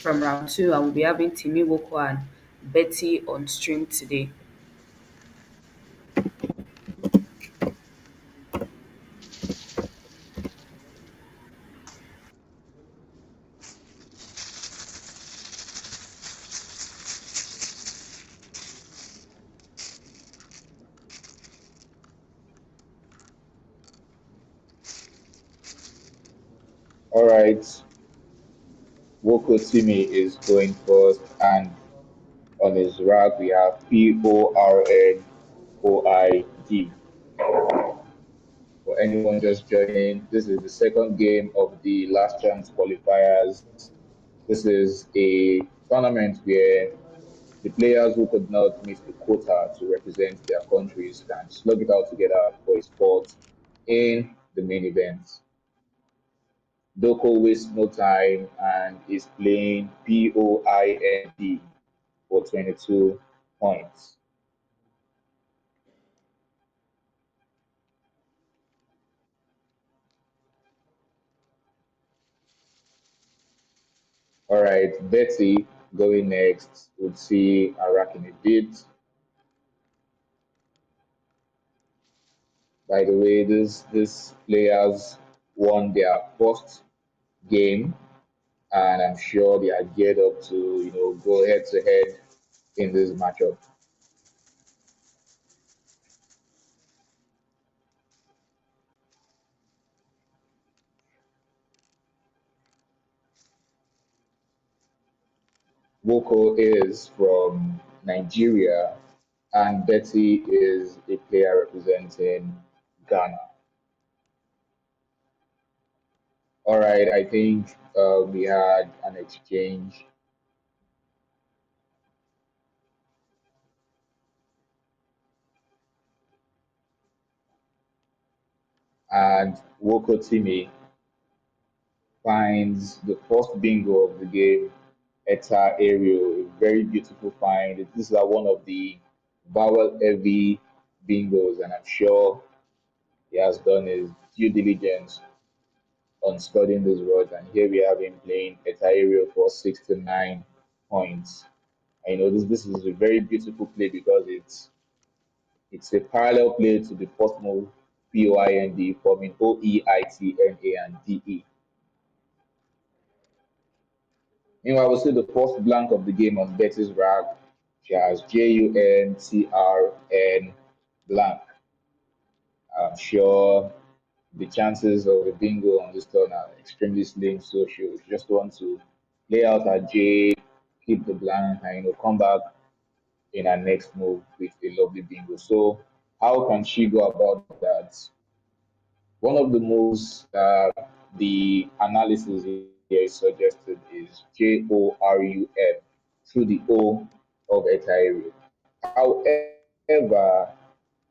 from round two. I will be having Timi, Woko, and Betty on stream today. All right, Woko Timi is going first, and on his rack we have PORNOID. For anyone just joining, this is the second game of the Last Chance Qualifiers. This is a tournament where the players who could not meet the quota to represent their countries can slug it out together for a spot in the main event. Doko wastes no time and is playing POIND for 22 points. All right, Betty going next. We'll see Iraq in a bit. By the way, these players won their first game, and I'm sure they are geared up to go head to head in this matchup. Woko is from Nigeria, and Betty is a player representing Ghana. All right, I think we had an exchange, and Woko Timi finds the first bingo of the game, Eta Aerial, a very beautiful find. This is one of the vowel heavy bingos, and I'm sure he has done his due diligence on studying this road. And here we have him playing Eta Aerial for 69 points. I know this is a very beautiful play because it's a parallel play to the first move, POIND, forming OEITNA and DE. Meanwhile, we see the first blank of the game on Betty's rack. She has JUNTRN blank. I'm sure the chances of a bingo on this turn are extremely slim, so she just want to lay out her J, keep the blank, and come back in her next move with a lovely bingo. So how can she go about that? One of the moves the analysis here is suggested is JORUM through the O of Etairi. However,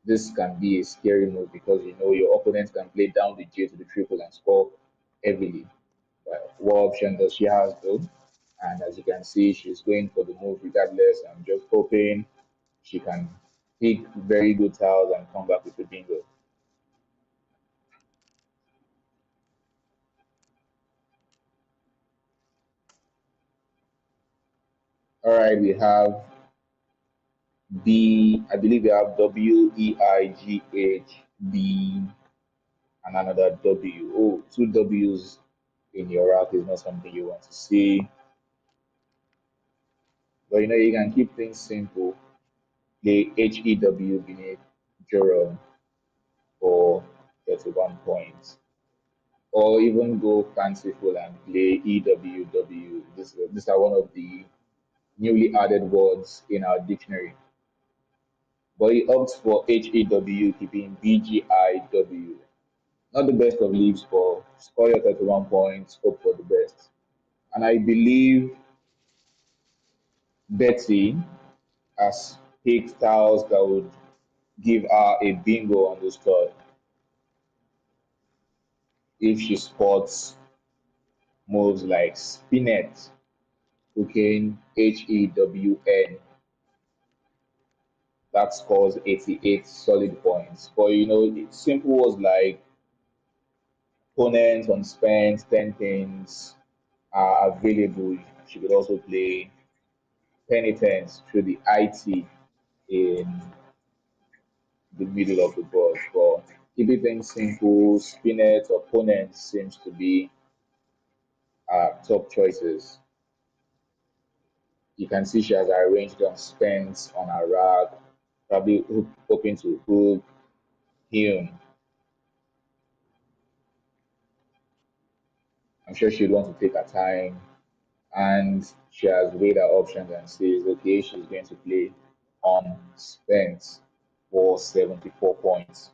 this can be a scary move because your opponent can play down the J to the triple and score heavily. But what option does she have though? And as you can see, she's going for the move regardless. I'm just hoping she can pick very good tiles and come back with a bingo. All right, we have B, I believe we have WEIGH, B, and another W. Oh, two W's in your rack is not something you want to see. But you can keep things simple. Play HEW beneath Jerome for 31 points. Or even go fanciful and play EWW. These are one of the newly added words in our dictionary. But he opts for HEW, keeping BGIW. Not the best of leaves for score your 31 points, hope for the best. And I believe Betty has picked styles that would give her a bingo on the stud if she spots moves like Spinet, Cocaine, HEWN, that scores 88 solid points. But simple was like opponents on spends, 10 things are available. she could also play penitence through the IT in the middle of the board. But keeping things simple, Spinet's opponent seems to be top choices. You can see she has arranged on Spence on her rack, probably hoping to hook him. I'm sure she'd want to take her time, and she has weighed her options and says, okay, she's going to play on Spence for 74 points.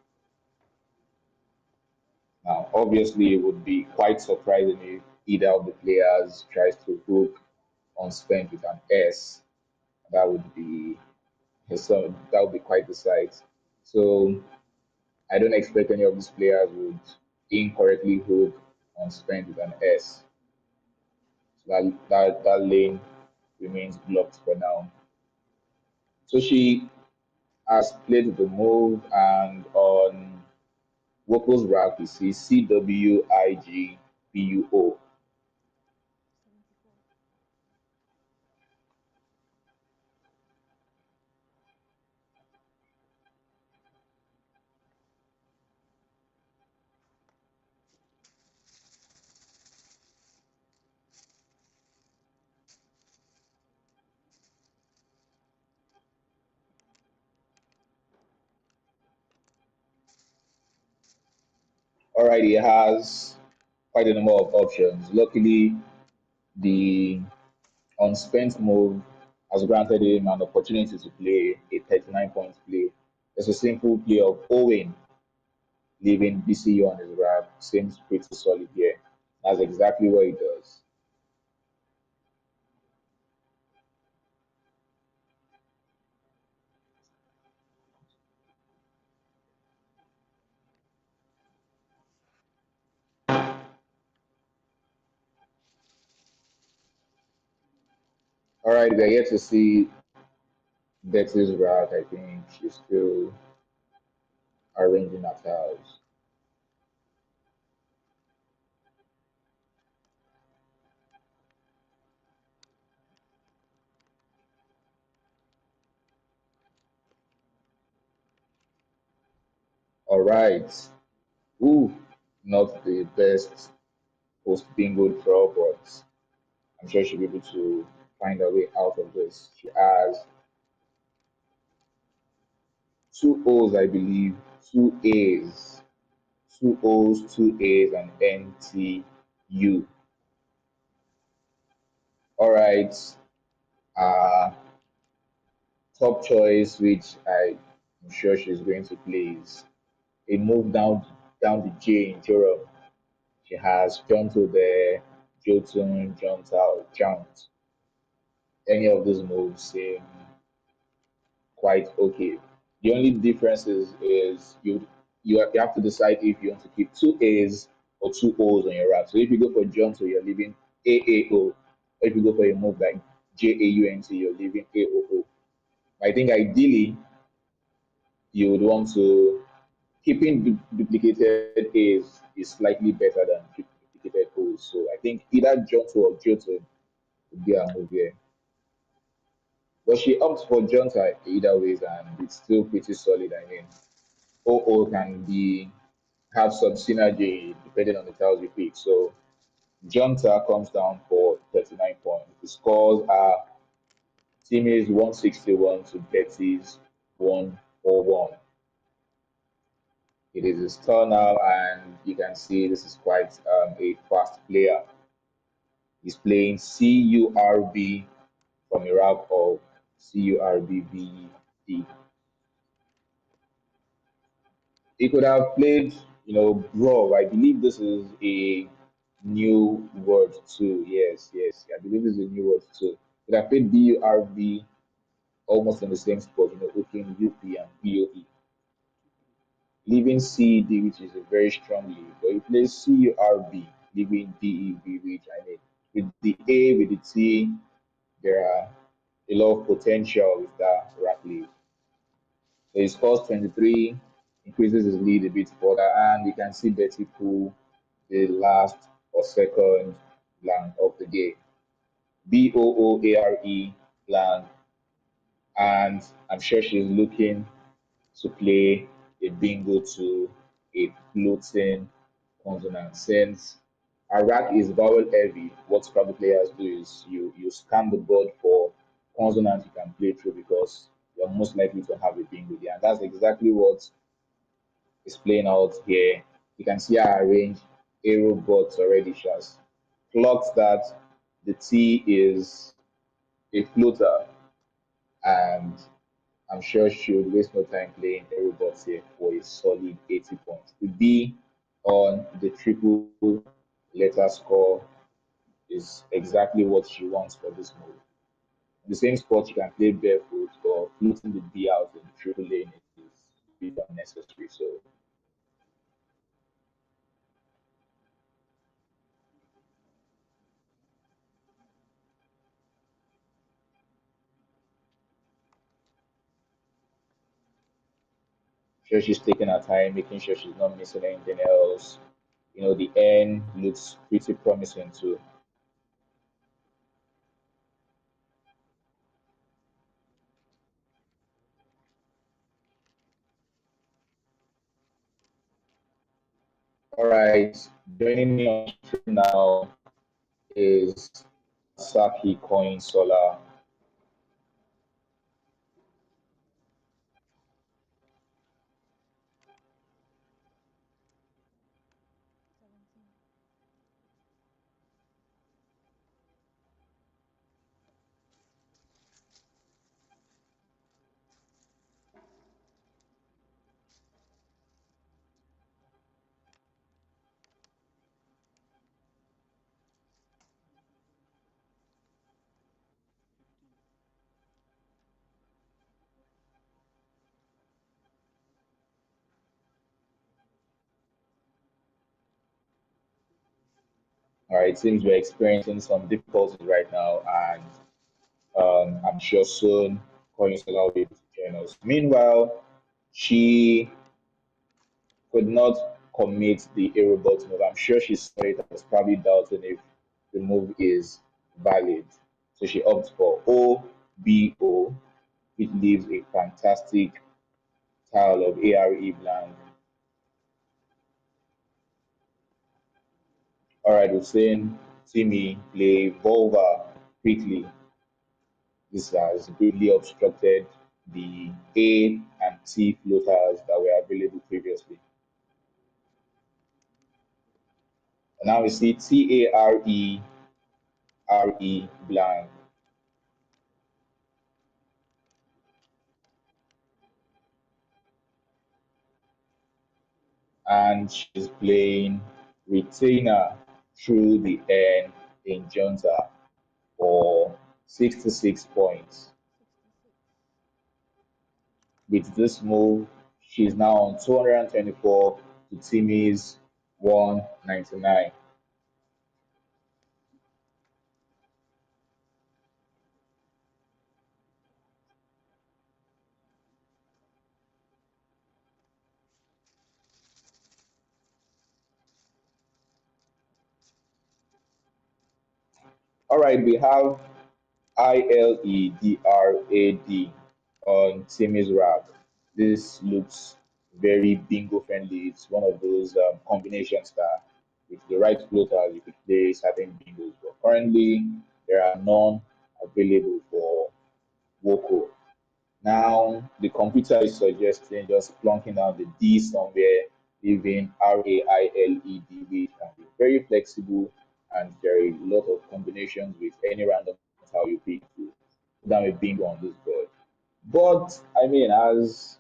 Now, obviously, it would be quite surprising if either of the players tries to hook on Spence with an S. That would be that would be quite the sight. So I don't expect any of these players would incorrectly hook on Spence with an S. So that lane remains blocked for now. So she has played the move, and on Woko's rack we see CWIGBUO. 74. Alright, he has quite a number of options. Luckily, the unspent move has granted him an opportunity to play a 39-point play. It's a simple play of Owen leaving BCU on his rack. Seems pretty solid here. That's exactly what he does. Alright, we're yet to see Betty's rack. I think she's still arranging her tiles. Alright. Ooh, not the best post bingo draw, but I'm sure she'll be able to find a way out of this. She has two O's, I believe, two A's, two O's, two A's, and NTU. All right. Uh, top choice, which I'm sure she's going to play, is a move down the J in Europe. She has Jonto there, Jotun, Jonta, Jaunt. Any of those moves seem quite okay. The only difference is you have to decide if you want to keep two A's or two O's on your rack. So if you go for Jonto, you're leaving AAO. Or if you go for a move like JAUNT, you're leaving AOO. I think ideally you would want to keeping duplicated A's is slightly better than duplicated O's. So I think either Jonto or Jotun would be a move here. But she opts for Jonta either ways, and it's still pretty solid. I mean, OO can be have some synergy depending on the tiles you pick. So Jonta comes down for 39 points. The scores are Timmy's 161 to Betty's 141. It is his turn now, and you can see this is quite a fast player. He's playing CURB from Iraq or CURBBD. He could have played, bro. I believe this is a new word too. Yes, yes. I believe this is a new word too. Could have played BURB almost in the same spot, hooking UP and POE. Leaving CED, which is a very strong lead. But he plays CURB, leaving DEB, which I mean, with the A, with the T, there are a lot of potential with that rack lead. So he scores 23, increases his lead a bit further, and you can see Betty pull the last or second blank of the game. Boore blank, and I'm sure she's looking to play a bingo to a floating consonant. Since Iraq is vowel heavy, what Scrabble players do is you scan the board for consonants you can play through because you're most likely to have a bingo there. And that's exactly what is playing out here. You can see I arranged arrow bots already. She has clocked that the T is a floater, and I'm sure she would waste no time playing arrow bots here for a solid 80 points. The B on the triple letter score is exactly what she wants for this move. In the same spot, you can play barefoot, but floating the B out in the triple lane is a bit unnecessary. So sure she's taking her time, making sure she's not missing anything else. The N looks pretty promising too. All right, joining me on stream now is Saki Coin Solar. 17. All right, it seems we're experiencing some difficulties right now, and I'm sure soon Coin Solar will be able to join us. Meanwhile, she could not commit the aerobot move. I'm sure she saw it and was probably doubting if the move is valid. So she opts for OBO, which leaves a fantastic tile of ARE blank. All right, we've seen Timmy play Volva quickly. This has greatly obstructed the A and T floaters that were available previously. And now we see TARE blank, and she's playing retainer through the N in Junta for 66 points. 66. With this move, she's now on 224 to Timmy's 199. All right, we have ILEDRAD on Timmy's rack. This looks very bingo friendly. It's one of those combinations that with the right floaters you could play certain bingos. But currently, there are none available for Woko. Now, the computer is suggesting just plunking down the D somewhere, leaving RAILED, which can be very flexible, and there are a lot of combinations with any random tile you pick to put down a bingo on this board. But, I mean, as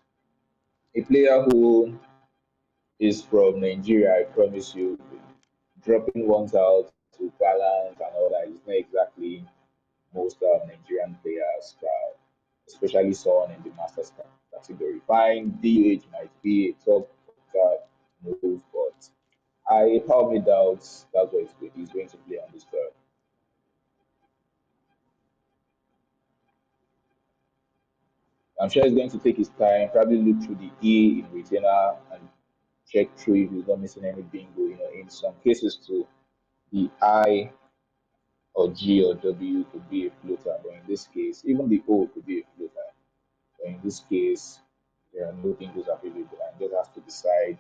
a player who is from Nigeria, I promise you, dropping one tile to balance and all that is not exactly most Nigerian players' style, especially someone in the Masters category. Fine, DH might be a top move, but I probably doubt that's what he's going to play on this card. I'm sure he's going to take his time, probably look through the E in retainer and check through if he's not missing any bingo. In some cases, too, the I or G or W could be a floater, but in this case, even the O could be a floater. But in this case, there are no bingos available, and just has to decide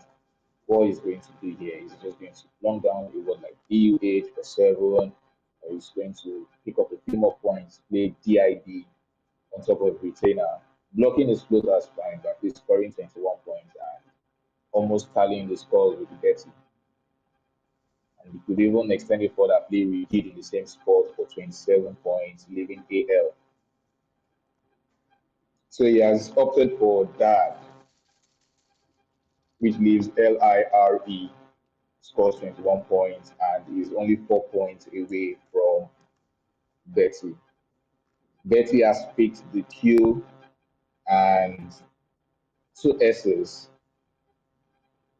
what he's going to do here. Is he just going to long down a word like DUH for 7, or he's going to pick up a few more points, play DID on top of retainer. Blocking his floater is fine, but he's scoring 21 points and almost tallying the scores with the Betty. And he could even extend it further, play rigid in the same spot for 27 points, leaving AL. So he has opted for that, which leaves LIRE, scores 21 points, and is only 4 points away from Betty. Betty has picked the Q and two S's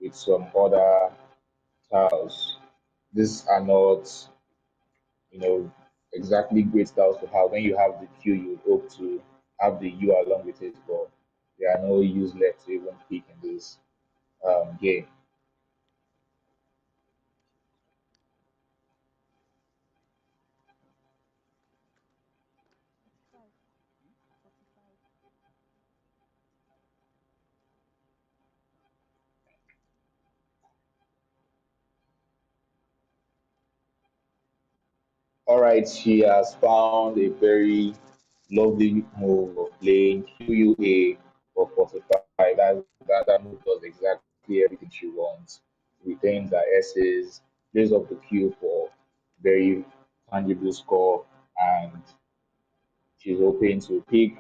with some other tiles. These are not, you know, exactly great styles to have. When you have the Q, you would hope to have the U along with it, but there are no U's left to even pick in this game. 45. 45. All right, she has found a very lovely move of playing QUA for 45. That move does exactly everything she wants. Retains her S's, plays up the Q for very tangible score, and she's hoping to pick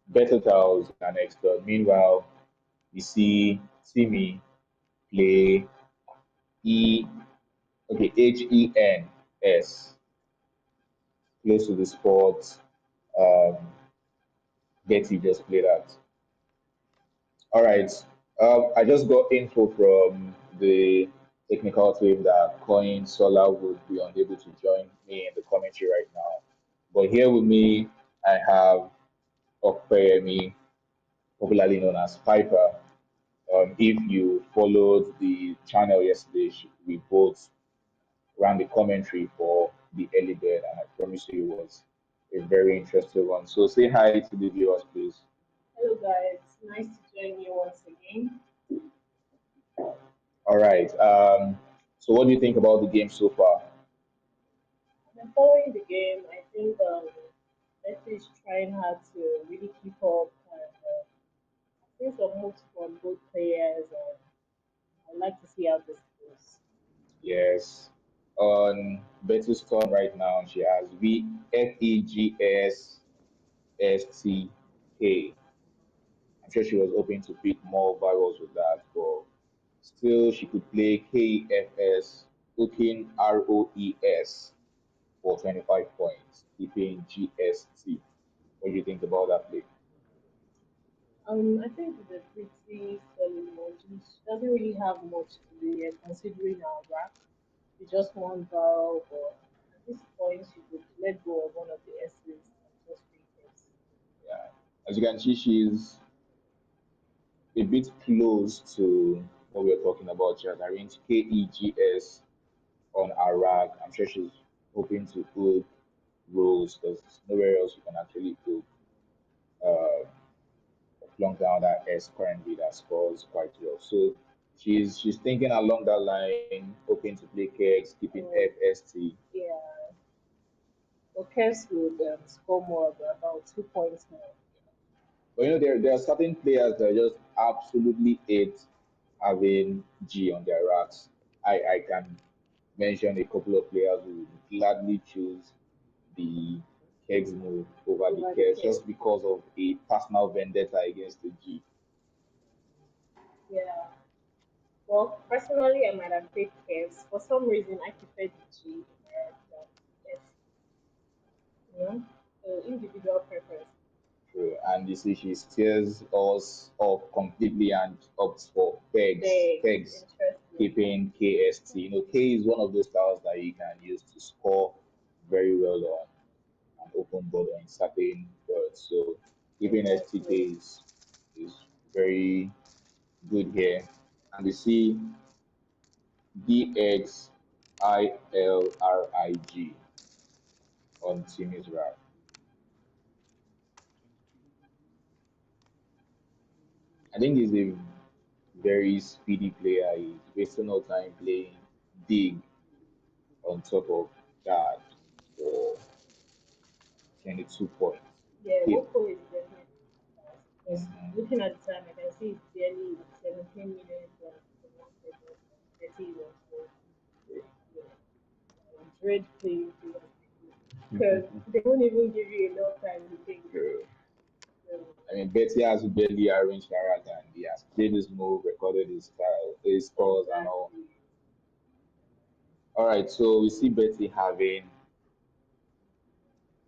better tiles in her next turn. Meanwhile, we see Timmy play E, okay, HENS, close to the spot. Um, Betty just played that. All right. I just got info from the technical team that Coin Solar would be unable to join me in the commentary right now. But here with me, I have Okpeyemi, popularly known as Piper. If you followed the channel yesterday, we both ran the commentary for the early bird, and I promise you it was a very interesting one. So say hi to the viewers, please. Hello guys, nice to join you once again. All right. So what do you think about the game so far? I'm following the game. I think Betty is trying hard to really keep up and seeing some moves from both players. And I'd like to see how this goes. Yes. On Betty's turn right now, she has VFEGSSTK. I'm sure she was hoping to pick more vowels with that, but still she could play KEFS, hooking ROES for 25 points, keeping GST. What do you think about that play? I think it's a pretty solid one. She doesn't really have much to do yet, considering our rack. It's just one barrel, but at this point, she could let go of one of the S's and just pick it. Yeah. As you can see, she's a bit close to what we're talking about. She has arranged KEGS on her rack. I'm sure she's hoping to hook rows because there's nowhere else you can actually hook. Uh, Flunk down that S currently that scores quite well. So she's thinking along that line, hoping to play KX, keeping So, FST. yeah, but Kers would score more, about 2 points more. But there are certain players that just absolutely hate having G on their racks. I can mention a couple of players who would gladly choose the Kegs move over the Over the Kers Kers. just because of a personal vendetta against the G. Yeah. Well, personally, I might have picked Kers. For some reason, I prefer the G in my head than the S. You know, so individual preference. True. And you see, she steers us off completely and opts for pegs, Big, pegs, interesting. keeping KST. K is one of those styles that you can use to score very well on an open board or in certain boards. So keeping STK Exactly. is very good here. And we see DXILRIG. on Timmy's rap. I think he's a very speedy player. He's wasting no time playing dig on top of that for 22 points. Yeah, Hit. Woko is definitely fast. Because Mhm. looking at the time, I can see it's barely 17 minutes and 1 second, 30 is on 12. Yeah, dread playing things because they won't even give you enough time to think. True. So, I mean, Betty has barely arranged character and he has played his move, recorded his style, his scores, and all. exactly. All right, so we see Betty having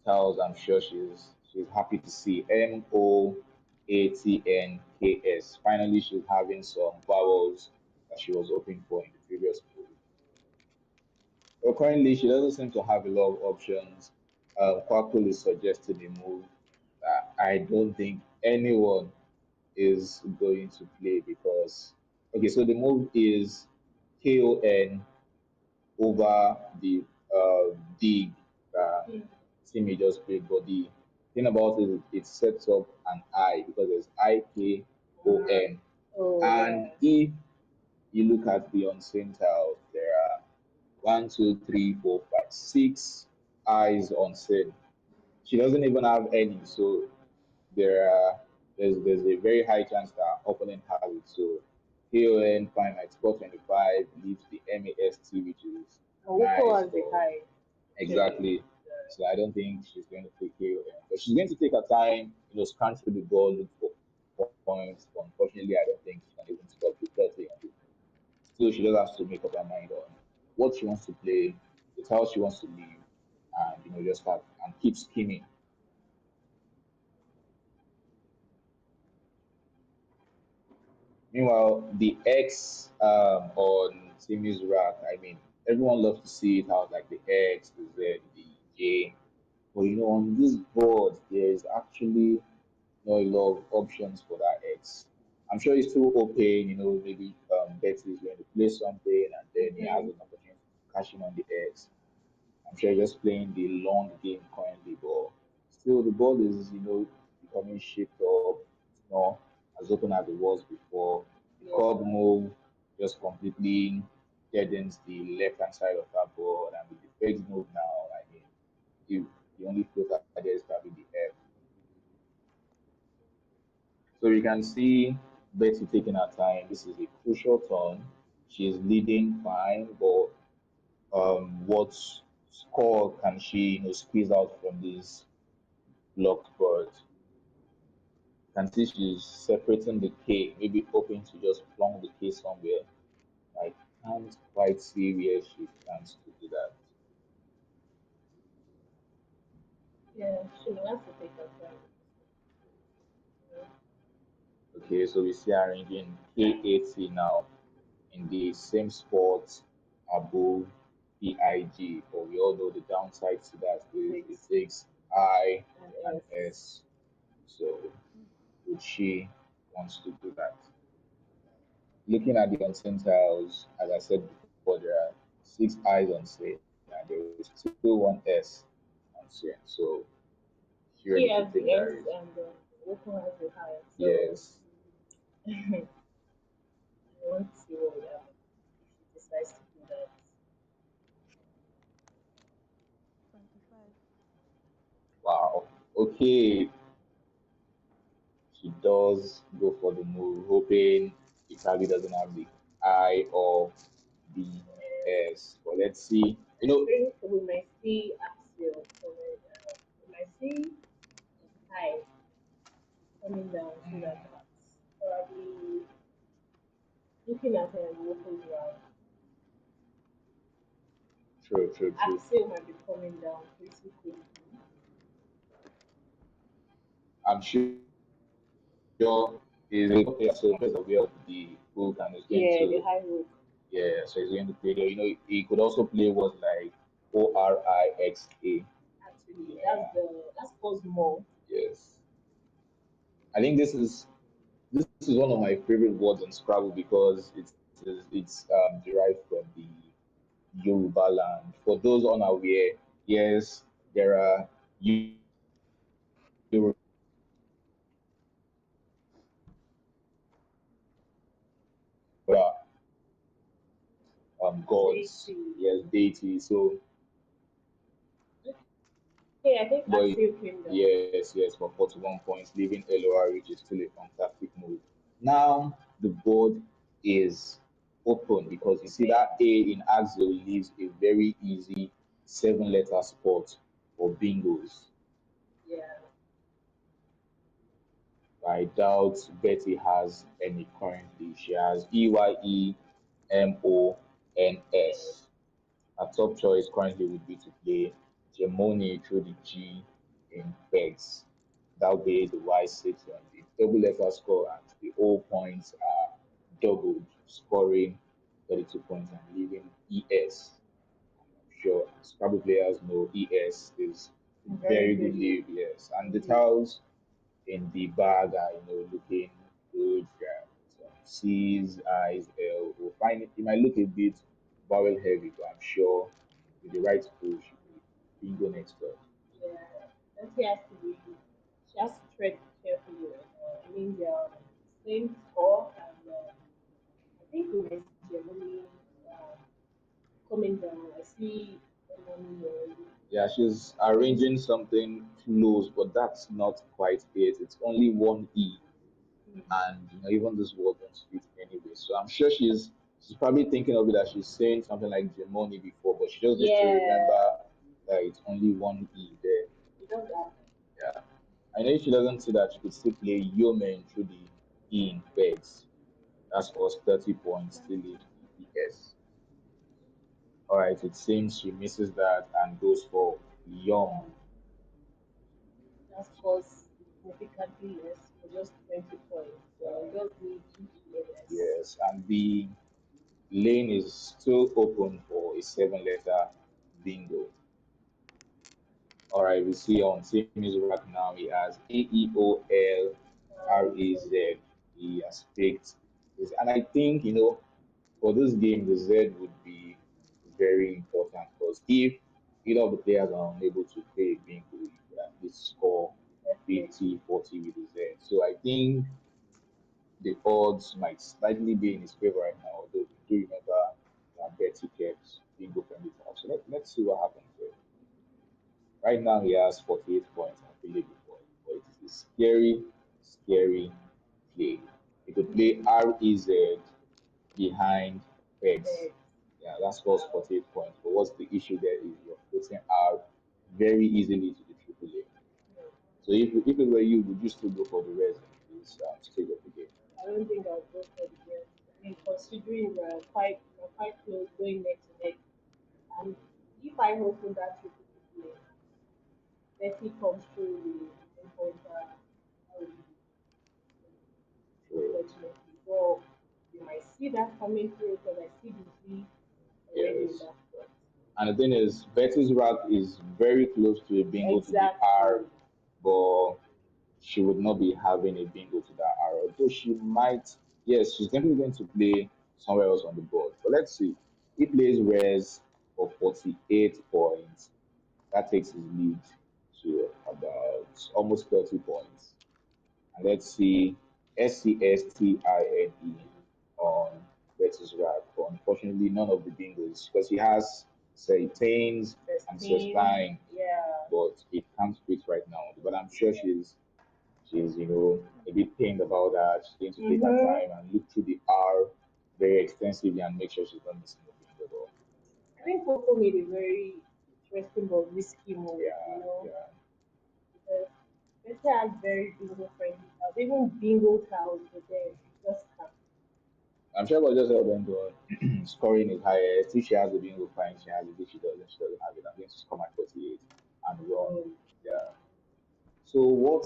tiles. I'm sure she's happy to see Moatnks. Finally, she's having some vowels that she was hoping for in the previous move. But currently, she doesn't seem to have a lot of options. Kwakul is suggesting a move that I don't think anyone is going to play because okay, so the move is KON over the dig that Mm. Timmy just played, but the thing about it, it sets up an I because there's IKON. Oh, And yes. if you look at the unseen tiles, there are one, two, three, four, five, six eyes unseen. She doesn't even have any, so there's a very high chance that our opponent has it. So KON find like score 25 leaves the MAST, which is And Woko nice has the for high, actually. exactly. So I don't think she's going to take KON, but she's going to take her time, scan through the ball, look for points. But unfortunately, I don't think she can even score 30. Still, she just has to make up her mind on what she wants to play, the how she wants to leave, and just have and keep scheming. Meanwhile, the X on Timmy's rack, I mean, everyone loves to see it out like the X, the Z, the J. But on this board, there is actually not a lot of options for that X. I'm sure it's still open, maybe Betty is going to play something and then he has Mm-hmm. an opportunity to cash in on the X. I'm sure he's just playing the long game currently, but still the ball is, becoming shaped up. It's not as open as it was before. The Yeah. curve move just completely deadens the left hand side of that ball, and with the fake move now, I mean, if the only floater there is probably the F. So you can see Betty taking her time. This is a crucial turn. She's leading fine, but what score can she squeeze out from this blocked board? Can see she's separating the K, maybe hoping to just plonk the K somewhere. I can't quite see where she plans to do that. Yeah, she will have to take her time. Okay, so we see her arranging K80 now in the same spot above PIG, but we all know the downside to that is it Six takes I and and S. S. So would she wants to do that? Looking at the unseen tiles, as I said before, there are six eyes unseen and there is still one S unseen. So she ready She to has take the that S risk. and Woko has the high. So Yes. I want to see what would happen if she decides to do that. 25. Wow. Okay. She does go for the move, hoping it probably doesn't have the I or the S. But let's see. I think we might see Axel coming. We might see high coming down so that that's probably looking at her Woko's round. True, true, true. Axel might be coming down pretty quickly. I'm sure is a player, so is aware of the book and is going Yeah, the to high rook. yeah, so he's going to play there. He could also play what like ORIXA. Actually, Yeah, that's cause more. yes. I think this is one of my favorite words in Scrabble because it's derived from the Yoruba land. For those unaware, yes, There are Euro gods, Daisy. yes, deity. So, Okay, I think but Axel came down. yes, yes, for 41 points, leaving LOR, which is still a fantastic move. Now the board is open because you see that A in Axel leaves a very easy seven-letter spot for bingos. Yeah, I doubt Betty has any currently. She has EYEMONS. yes, Her top choice currently would be to play Gemoni through the G in pegs. That would be the Y6 and the double letter score, and the all points are doubled, scoring 32 points and leaving ES. I'm sure Scrabble players know ES is a very very good good lead, yes. And the indeed. tiles in the bag are, looking good. Some C's, I's, L. We'll find it. It might look a bit vowel heavy, but I'm sure with the right push, bingo next door. Yeah, and she has to be, she has to tread carefully right now. I mean, they're on the same score, and I think we might see Germany um, coming down. I see Germany already. Yeah, she's arranging something close, but that's not quite it. It's only one E, Mm. and even this word won't fit anyway. So I'm sure she's probably thinking of it as she's saying something like Gemoni before, but she just needs to Yeah, remember that it's only one E there. it does that. Yeah. I know if she doesn't see that, she could still play Yeoman through the E in pegs. That scores 30 points, still leaves the ES. All right, it seems she misses that and goes for Yeah, Young. that scores significantly less for just 20 points. So Uh, just need two EMS. yes, and the lane is still open for a seven-letter bingo. All right, we see on Timmy's rack now he has So, AEOLRAZ. He has picked this, and I think for this game, the Z would be very important because if either of the players are unable to play a bingo, you can at least score definitely. 50, 40 with the Z. So I think the odds might slightly be in his favor right now, although we do remember that Betty kept bingo friendly time. So let's see what happens here. Right now, he has 48 points. I played before, but it is a scary, scary play. He could play REZ behind pegs. Bed. Yeah, that scores 48 points. But what's the issue there is you're putting R very easily to the triple A. So if it were you, would you still go for the rest in this stage of the game? I don't think I'll go for the best. I mean, considering we're quite close going neck to neck, and if I hope for that triple play, Betty comes through with 9 pointer, that would be So, unfortunately. So you might see that coming through because I see the Z already in yes. that spot. And the thing is, Betty's rack is very close to a bingo to the R, Exactly. but she would not be having a bingo to that R. Although she might, yes, she's definitely going to play somewhere else on the board. But let's see. He plays Res for 48 points. That takes his lead to about almost 30 points. And let's see SCSTINE on Betty's rack. But unfortunately, none of the bingos because he has Saitains and 16. Sestine, Yeah. but it can't fit right now. But I'm sure she's a bit pained about that. She's going to take her Mm-hmm. time and look through the R very extensively and make sure she's not missing the bingo. But I think Coco made a very interesting but risky move, yeah, yeah. because Betty has very bingo friendly tiles. Even bingo tiles, but then just can't. I'm sure about just help them to scoring is highest. If she has the bingo, fine. She has it. If she doesn't have it. I'm going to score my 48 and run. Um, Yeah. So what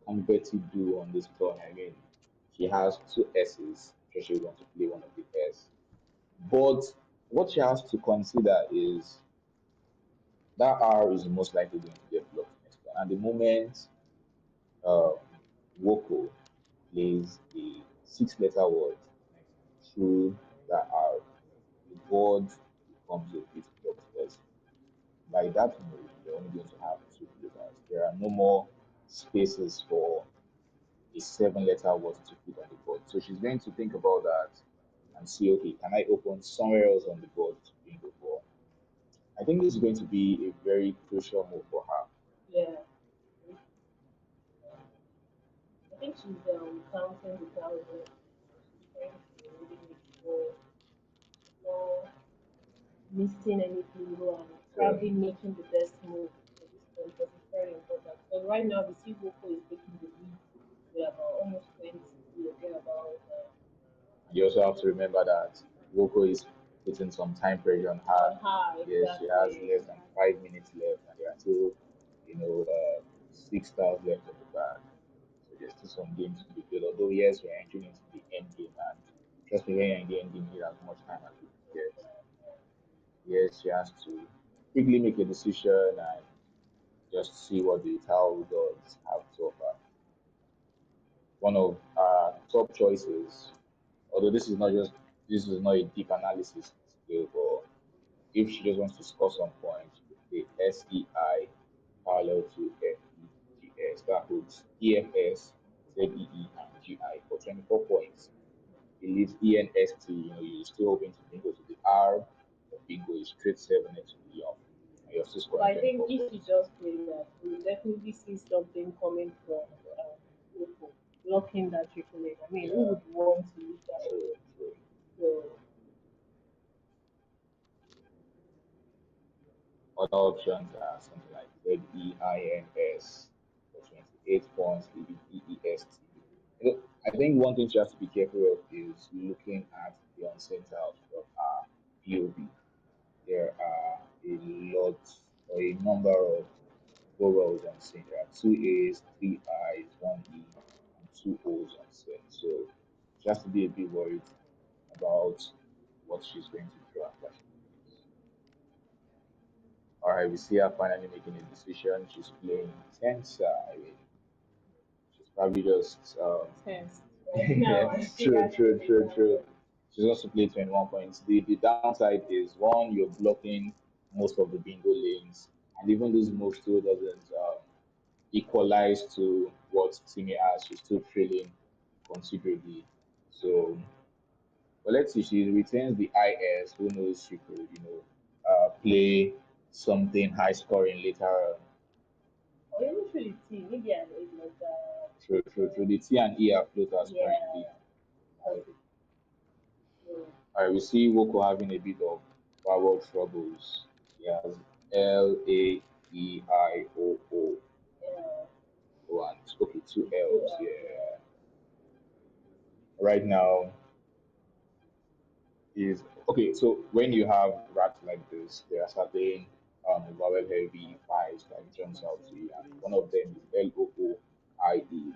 can Betty do on this turn? I mean, she has two S's. I'm sure she's going to play one of the S. But what she has to consider is that R is most likely going to get blocked next turn. And the moment um, Woko plays a six-letter word through that R, the board becomes a bit blocked. Because by that move, you're only going to have two floaters. There are no more spaces for a seven-letter word to fit on the board. So she's going to think about that and see, okay, can I open somewhere else on the board to bingo for? I think this is going to be a very crucial move for her. Yeah. I think she's counting the thousand. She's trying to really make sure she's not missing any bingo and So, probably making the best move at this point because it's very important. So right now we see Woko is taking the lead. We're about almost 20. We're about and you also have to remember that Woko is putting some time pressure on on her. her Yes, she has exactly. less than 5 minutes left, and there are still, 6 stars left of the bag. So there's still some games to be played. Although yes, we're entering into the end game, and trust me, when you're in the end game, you need as much time as you can get. Yes, she has to quickly make a decision and just see what the towel does have to offer. One of our top choices, although this is not a deep analysis skill, but if she just wants to score some points, the SEI parallel to FEGS, that holds EFS, ZEE, and GI for 24 points. It leaves ENST, you're still hoping to bingo to the R, but bingo is straight 7 next to the young, and you're still But scoring I think 24 if she points. just play that, we will definitely see something coming from Woko, blocking that triple A. I mean, who Yeah, would want to lose that true, game? true. So Other options are something like ZEINS for 28 points, leaving EEST. I think one thing you have to be careful of is looking at the unsent house from our POV. There are a lot or a number of vowels unseen. There are two A's, three I's, one E, and two O's unseen. So she has to be a bit worried about what she's going to draw after she plays. All right, we see her finally making a decision. She's playing Tensai. She's probably just tense right now, yeah, I see true, true, actually true, that. true. She's also played 21 points. The downside is one, you're blocking most of the bingo lanes, and even this move still doesn't equalize to what Timmy has. She's still trailing considerably. So, but let's see, she retains the IS. Who knows, she could, play something high scoring later on. Or even through the team, maybe I know it like True, true, true. The T and E are floaters currently. yeah, Right. possible. So, All right, we see Woko having a bit of vowel troubles. He has Laeioo. yeah, One, okay, two two L's. else, yeah. Yeah. Right now is okay. So when you have rats like this, there are certain vowel heavy files that jumps out to you, and one of them is LOOIE.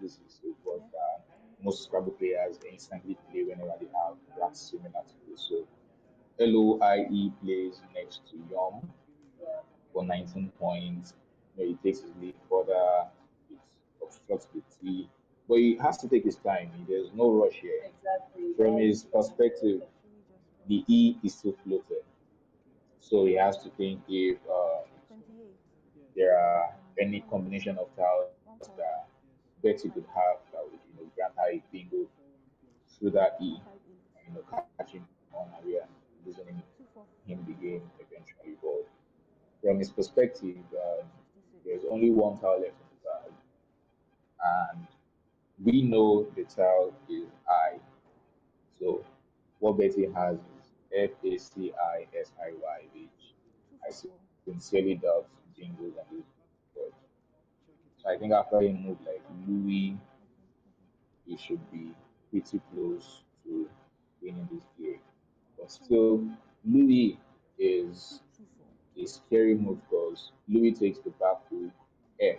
This is a word that most Scrabble players instantly play whenever they have rats similar to this. So LOIE plays next to Yum for 19 points. It takes his lead further, it obstructs the T, but he has to take his time. There's no rush here. Exactly, From that's his perspective, the E is still floating, so he has to think if there are any combination of tiles that Betty could have that would grant her a bingo through that E, and catching on area, losing him the game eventually. But from his perspective, there's only one tile left in the bag, and we know the tile is I. So what Betty has is FACISIY, which I sincerely doubt jingles on this board. So I think after a move like Louis, he should be pretty close to winning this game. But still, Louis is a scary move because Louis takes the back hook F.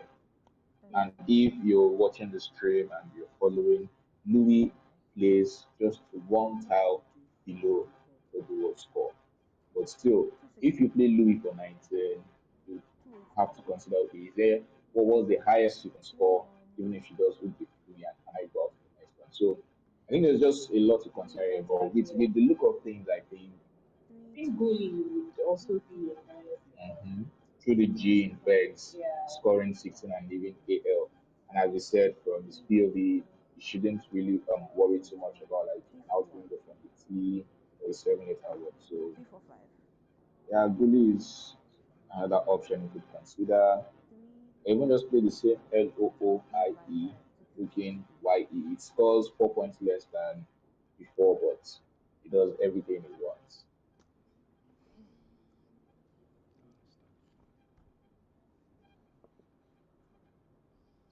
And if you're watching the stream and you're following, Louis plays just one tile below the world score. But still, if you play Louis for 19, you have to consider, okay, is there what was the highest you can score, even if she does with the Louis, and can I go out to the next one? So I think there's just a lot to consider here. But with exactly. the look of things, I think I think goalie would also be a nice mhm, through the G in Vex, Yeah. scoring 16 and leaving AL. And as we said, from his POV, you shouldn't really worry too much about like an outgoing P41. from the T or the 7 8 hour. So P45. yeah, Gully is another option you could consider. Three Even just play the same LOOIE, D55 to looking P60. YE. It scores 4 points less than before, but it does everything it wants.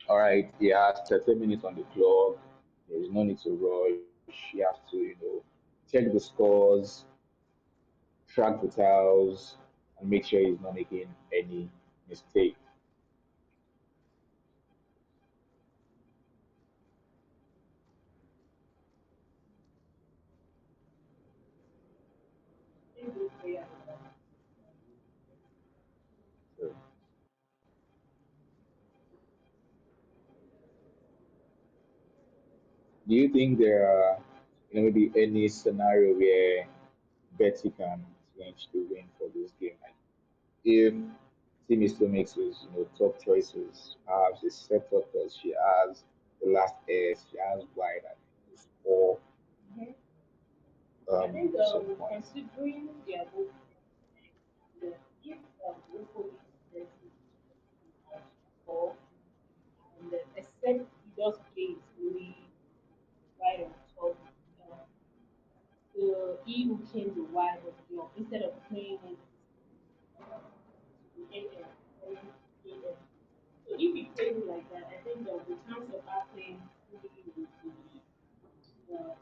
All right, he has 30 minutes on the clock. There is no need to rush. He has to, check the scores, track the tiles, and make sure he's not making any mistake. Pretty good player. So, do you think there are, maybe any scenario where Betty can clinch the win for this game? Like if Timmy still makes his, top choices, perhaps his setup because she has the last S, she has wide and it's four Mhm. I think some points. considering their both if Woko is versus or and except he just plays really right on top, so he will change the wide of the block instead of playing it to the AM or AM. So if he plays it like that, I think the chance of our playing fully will be possible.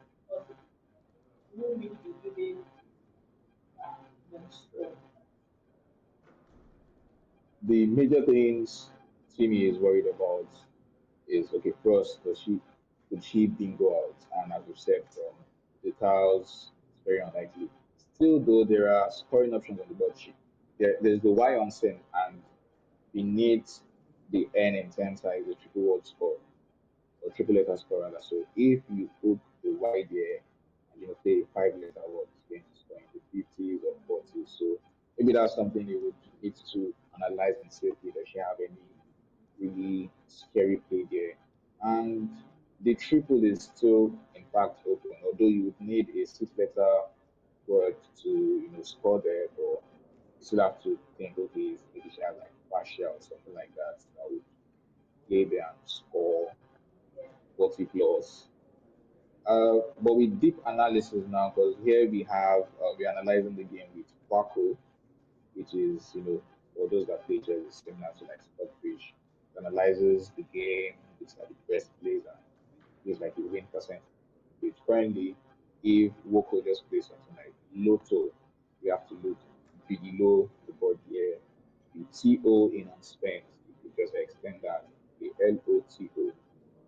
He won't really be giving much score. The major things Timmy is worried about is, okay, first, could she bingo out? And as we said, from the tiles, it's very unlikely. Still, though, there are scoring options on the board sheet. There's the Y on sim, and beneath the N in 10 size, the triple word score or triple letter score rather. So if you put the Y there and play a 5 letter word, it's going to score in the 50s or 40s. So maybe that's something you would need to analyze and see, okay, does she have any really scary play there? And the triple is still in fact open, although you would need a 6 letter word to score there, but you still have to think, okay, maybe she has like partial or something like that that would play there and score Yeah. 40 plus. But with deep analysis now, because here we have we're analyzing the game with Wako, which is for those that play chess, is similar to like Stockfish. It analyzes the game, looks at the best plays, and gives like a win percentage. Currently, if Woko just plays something like Lotto, we have to look below the board here. The TO in unspent, if you just extend that, the LOTO,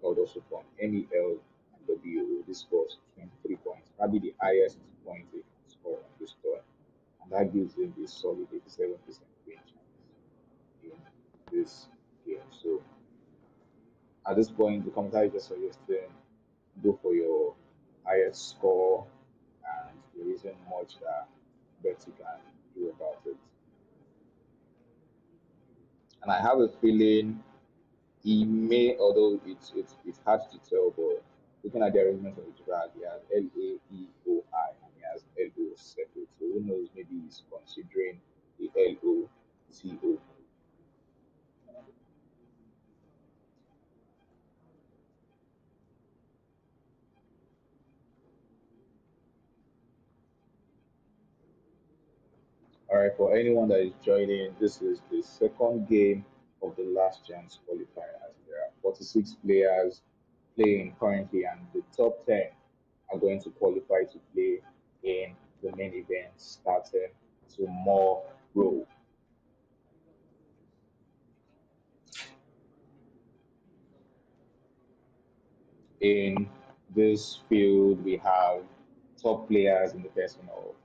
or also from MEL and WO, this scores 23 points, probably the highest point they can score on this tour. And that gives them a solid 87% win chance in this game. So at this point, the commentator is just suggesting go for your highest score, and there isn't much that Betty can do about it. And I have a feeling he may, although it's hard to tell, but looking at the arrangement of the drag, he has LAEOI and he has LO separate. So who knows, maybe he's considering the LOTO. All right, for anyone that is joining, this is the second game of the last chance qualifier. As there are 46 players playing currently, and the top 10 are going to qualify to play in the main event starting tomorrow. In this field, we have top players in the person of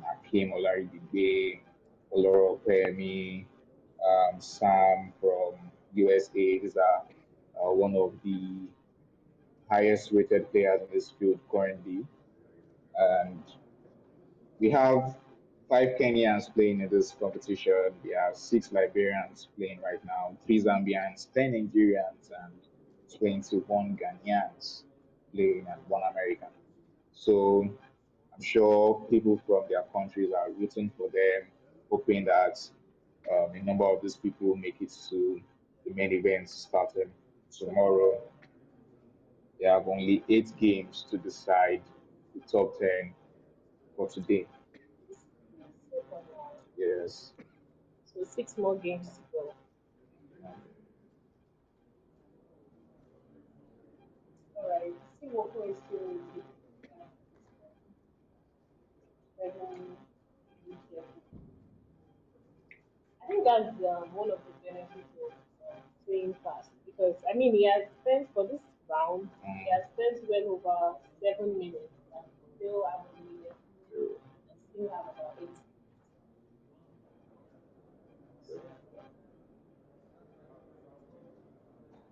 Hakim Olaridigbe, Oloro Pemi, Sam from USA. These are one of the highest rated players in this field currently. And we have five Kenyans playing in this competition. There are six Liberians playing right now, three Zambians, 10 Nigerians, and 21 Ghanaians playing, and one American. So I'm sure people from their countries are rooting for them, hoping that a number of these people make it to the main event starting tomorrow. They have only 8 games to decide the top 10 for today. Second round. Yes. So 6 more games to go. Alright, see Woko is still with seven careful. I think that's one of the benefits of playing fast because I mean he has spent for this round he Mm. has spent well over 7 minutes and still have a minute and still have about 8 minutes. So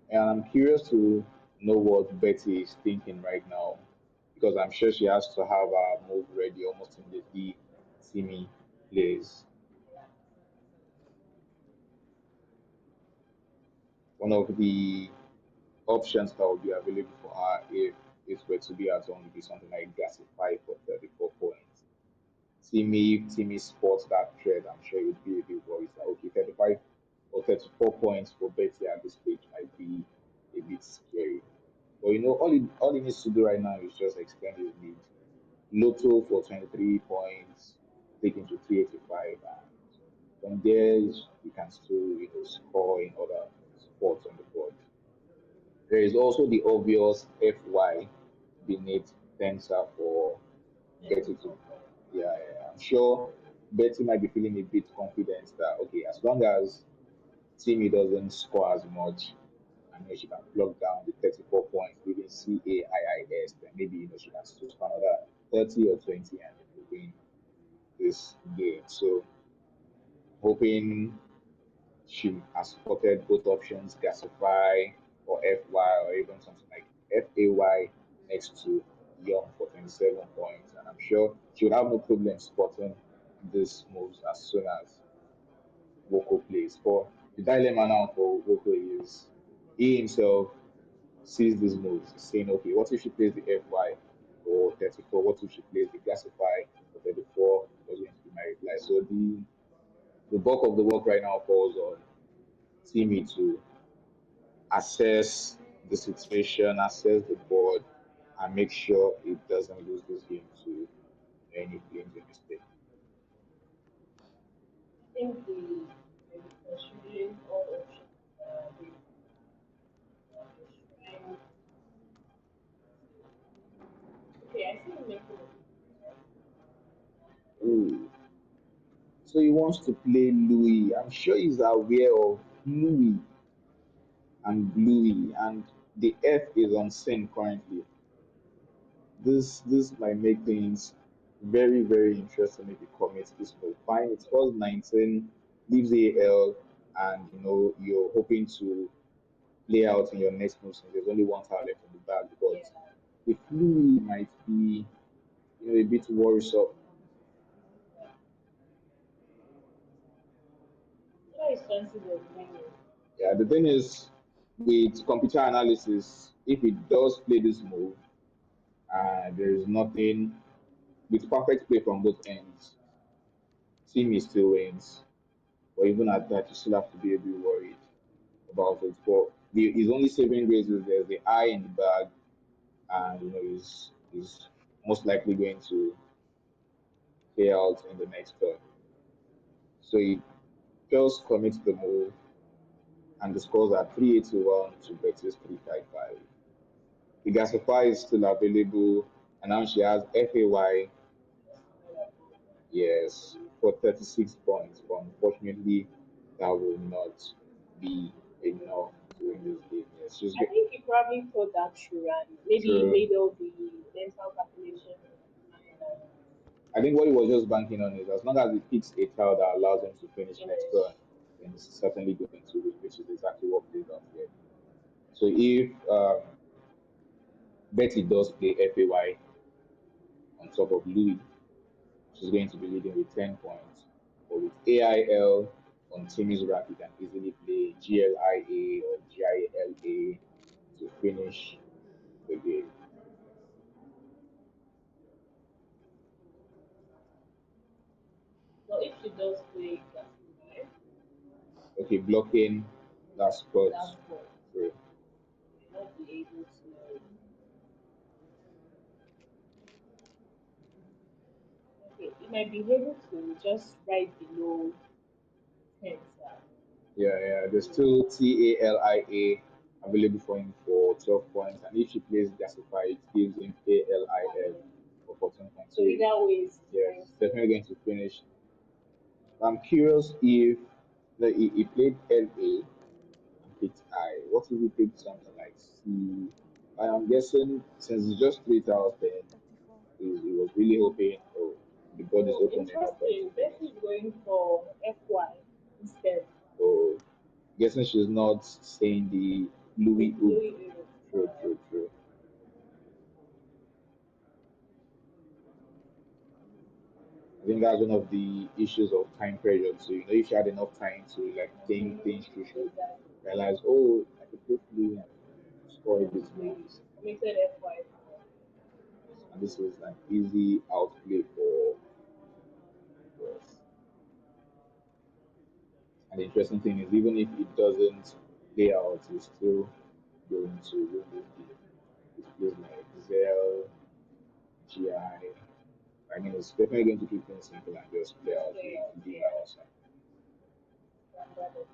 yeah. And I'm curious to know what Betty is thinking right now because I'm sure she has to have a move ready almost immediately. Timmy plays. One of the options that would be available for her if it were to be at home would be something like Gasify for 34 points. Timmy spots that trade. I'm sure it'd be a bit worried that okay, 35 or 34 points for Betty at this stage might be a bit scary. But all he needs to do right now is just extend his lead. Lotto for 23 points, taking to 385, and from there he can still score in other spots on the board. There is also the obvious FY beneath Tensor for Betty to. 34 points. Yeah, yeah, I'm sure Betty might be feeling a bit confident that okay, as long as Timmy doesn't score as much, I know she can plug down the 34 points, leaving CAIIS, then maybe she can still score another 30 or 20 and win this game. So hoping she has spotted both options, Gasify or FY, or even something like FAY next to Young for 27 points. And I'm sure she would have no problem spotting these moves as soon as Woko plays. For the dilemma now for Woko is he himself sees these moves, saying, okay, what if she plays the FY for 34? What if she plays the Gasify for 34? What's going to be my reply? So the bulk of the work right now falls on Timmy to assess the situation, assess the board, and make sure it doesn't lose this game to any flimsy mistake. I think the considering all options the strength. Okay, I see you making a Ooh. So he wants to play Louis. I'm sure he's aware of Louis and Louis, and the F is on sin currently. This might make things very very interesting if he commits this move. Fine, it scores 19, leaves AL, and you're hoping to play out in your next move since there's only one tower left in the bag. yeah. But the Louis might be a bit worrisome. So his chances of winning. Yeah, the thing is, with computer analysis, if it does play this move and there is nothing with perfect play from both ends, team is still wins. But even at that, you still have to be a bit worried about it. But his only saving grace is there's the eye in the bag, and he's most likely going to play out in the next turn. So he just commits the move, and the scores are 381 to Betis 355. The Gasify is still available, and now she has FAY, yes, for 36 points. But unfortunately, that will not be enough to win this game. Yes, she's I good. think he probably thought that through and maybe he True. made all the mental calculation in his mind and I think what he was just banking on is as long as it hits a tile that allows him to finish next finish. turn, then he's certainly going to win, which is exactly what plays out here. So if Betty does play FAY on top of Louis, She's going to be leading with 10 points. But with AIL on Timmy's rack, you can easily play GLIA or GILA to finish the game. But if she does play classified, Okay, blocking last spot last ball, through. you may not be able to. Okay, you might be able to just right below 10, sir. Yeah, yeah. There's still TALIA available for him for 12 points. And if she plays Gasify, it gives him ALIL for 14 points. So So, either way, it's going yes, to. definitely going to finish. I'm curious if he played LA and picked I. What if he picked something like C? I'm guessing since it's just 3,000, 34. he was really hoping, oh, the board is Oh, open enough for him to interesting. finish. Betty is going for FY instead. So, guessing she's not saying the Louis Hoop. Louis True, true, true. I think that's one of the issues of time pressure too. You know, if she had enough time to like think things through, she would Exactly. realize, oh, I could play flu and score a bit more. Louis committed FY for And this was an easy outplay for us. And the interesting thing is, even if it doesn't play out, it's still going to win this game. It plays like Zell, GI. I mean, it's definitely going to keep things simple and just play out playoff. the game Yeah, outside. standard option.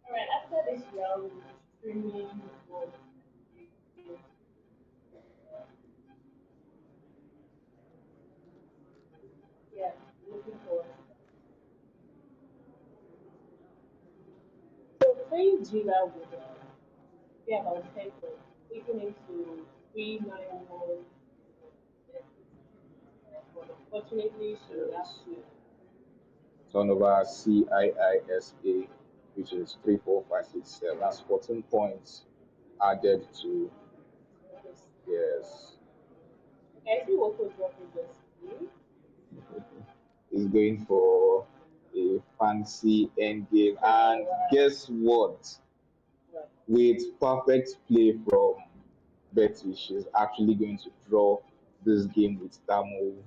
All right, after this round, we'll be streaming for yeah, looking forward to that. So playing Gila would be about 10 points, taking it to 391. But unfortunately, she would have Yes. to Turnover CIISA, which is 34567. That's 14 points added to, focus. yes, Okay, I see Woko dropping this. is going for a fancy end game. And Wow. guess what? Right. With perfect play from Betty, she's actually going to draw this game with that move.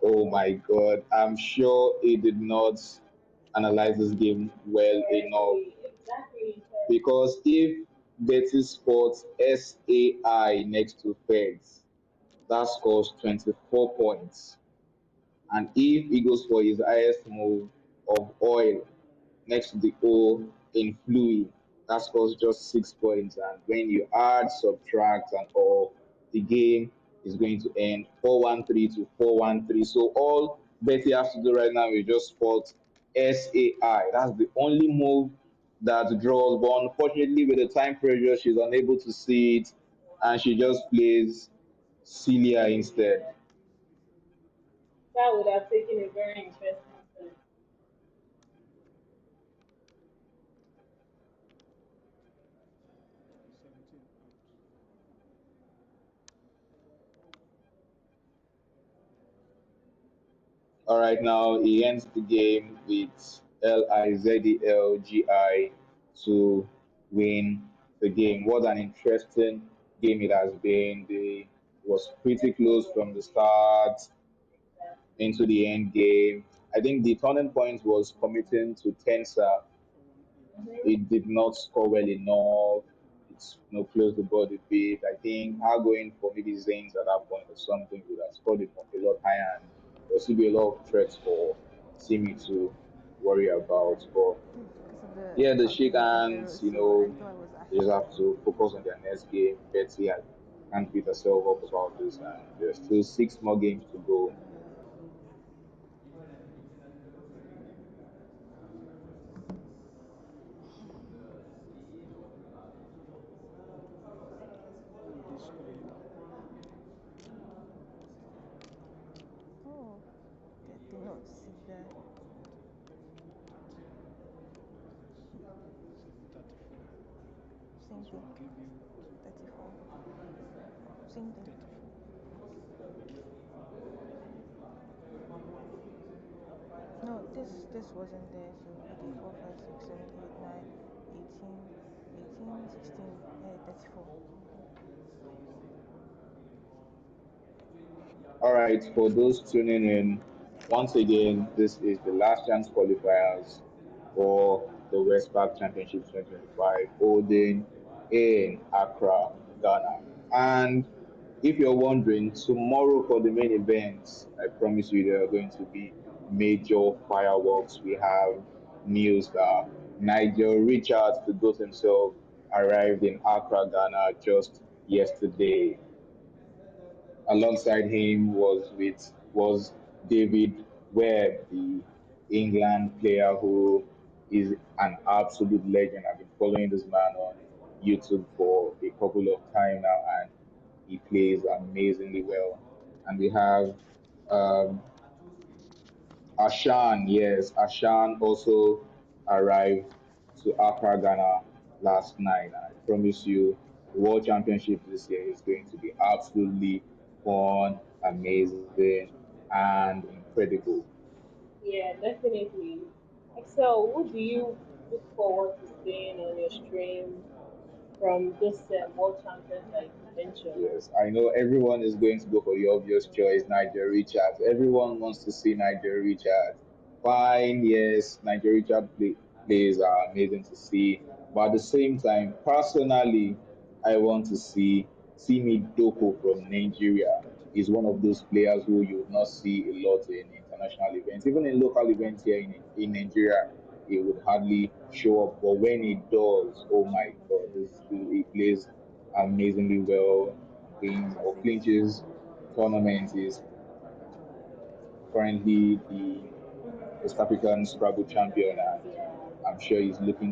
Oh my god, I'm sure he did not analyze this game well enough. Exactly. Because Because if Betty spots SAI next to Feds, that scores 24 points. And if he goes for his highest move of oil next to the O in fluid, that scores just 6 points. And when you add, subtract, and all, the game is going to end 413 to 413. So all Betty has to do right now is just spot SAI. That's the only move that draws. But unfortunately, with the time pressure, she's unable to see it, and she just plays Celia instead. that would have taken a very interesting turn. All right, now he ends the game with LIZDLGI to win the game. What an interesting game it has been. It was pretty close from the start Exactly. into the end game. I think the turning point was committing to Tensor. It did not score well enough. It's closed the board a bit. I think her going for maybe Zanes at that point or something would have scored a lot higher, and there'll still be a lot of threats for Simi to worry about. But I think it's because of the yeah, the shake alternating hands, heroes, so I thought I was they just ahead. have to focus on their next game. Betty can't beat herself up about this, and there's still 6 more games to go. Oh, I did not see that. Same thing. 34. Same thing. No, this wasn't there. So okay, 4, 5, 6, 7, 8, 9, 18, 18, 16, 34. All right, for those tuning in, once again, this is the last chance qualifiers for the WESPAC Championship 2025 holding in Accra, Ghana. And if you're wondering, tomorrow for the main events, I promise you there are going to be major fireworks. We have news that Nigel Richards, the GOAT himself, arrived in Accra, Ghana just yesterday. Alongside him was David Webb, the England player who is an absolute legend. I've been following this man on YouTube for a couple of time now, and he plays amazingly well. And we have um, Ashan, yes, Ashan also arrived to Accra, Ghana last night. And I promise you, the World Championship this year is going to be absolutely fun, amazing, and incredible. Yeah, definitely. Excel, who do you look forward to seeing on your stream from this world champions that you mentioned? Yes, I know everyone is going to go for the obvious choice, Nigel Richards. Everyone wants to see Nigel Richards. Fine, yes, Nigel Richards plays are amazing to see. But at the same time, personally, I want to see Simi Doko from Nigeria. He's one of those players who you would not see a lot in international events. Even in local events here in Nigeria, he would hardly show up. But when he does, oh my God, he plays amazingly well, wins or clinches tournaments, is currently the West African Scrabble champion, and Yeah. I'm sure he's looking